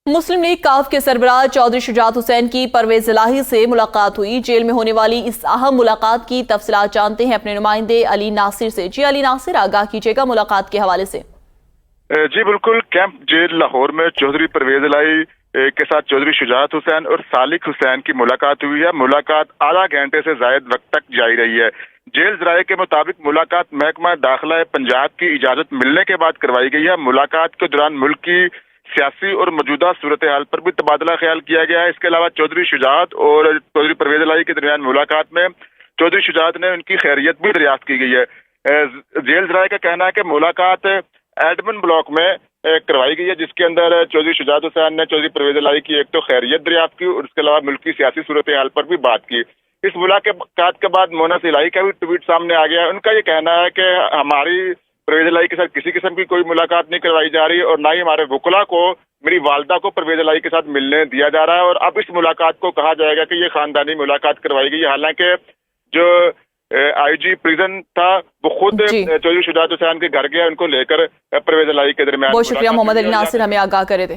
مسلم league کاف کے سربراہ چودھری شجاعت حسین کی پرویز الہی سے ملاقات ہوئی۔ جیل میں ہونے والی اس اہم ملاقات کی تفصیلات جانتے ہیں اپنے نمائندے علی ناصر سے۔ جی علی ناصر، آگاہ کیجیے گا ملاقات کے حوالے سے۔ جی بالکل، کیمپ جیل لاہور میں چودھری پرویز الہی کے ساتھ چودھری شجاعت حسین اور سالک حسین کی ملاقات ہوئی ہے۔ ملاقات آدھا گھنٹے سے زائد وقت تک جاری رہی ہے۔ جیل ذرائع کے مطابق ملاقات محکمہ داخلہ پنجاب کی اجازت ملنے کے بعد کروائی گئی ہے۔ ملاقات کے دوران ملک کی سیاسی اور موجودہ صورتحال پر بھی تبادلہ خیال کیا گیا ہے۔ اس کے علاوہ چودھری شجاعت اور چودھری پرویز الہی کے درمیان ملاقات میں چودھری شجاعت نے ان کی خیریت بھی دریافت کی گئی ہے۔ جیل ذرائع کا کہنا ہے کہ ملاقات ایڈمن بلاک میں کروائی گئی ہے، جس کے اندر چودھری شجاعت حسین نے چودھری پرویز الہی کی ایک تو خیریت دریافت کی اور اس کے علاوہ ملک کی سیاسی صورتحال پر بھی بات کی۔ اس ملاقات کے بعد مونس الہی کا بھی ٹویٹ سامنے آ گیا ہے۔ ان کا یہ کہنا ہے کہ ہماری پرویز الہی کے ساتھ کسی قسم کی کوئی ملاقات نہیں کروائی جا رہی اور نہ ہی ہمارے وکلاء کو، میری والدہ کو پرویز الہی کے ساتھ ملنے دیا جا رہا ہے، اور اب اس ملاقات کو کہا جائے گا کہ یہ خاندانی ملاقات کروائی گئی ہے۔ حالانکہ جو آئی جی پریزن تھا وہ خود چودھری شجاعت حسین کے گھر گیا ان کو لے کر پرویز الہی کے درمیان۔ بہت شکریہ محمد علی ناصر، ہمیں آگاہ کرے تھے۔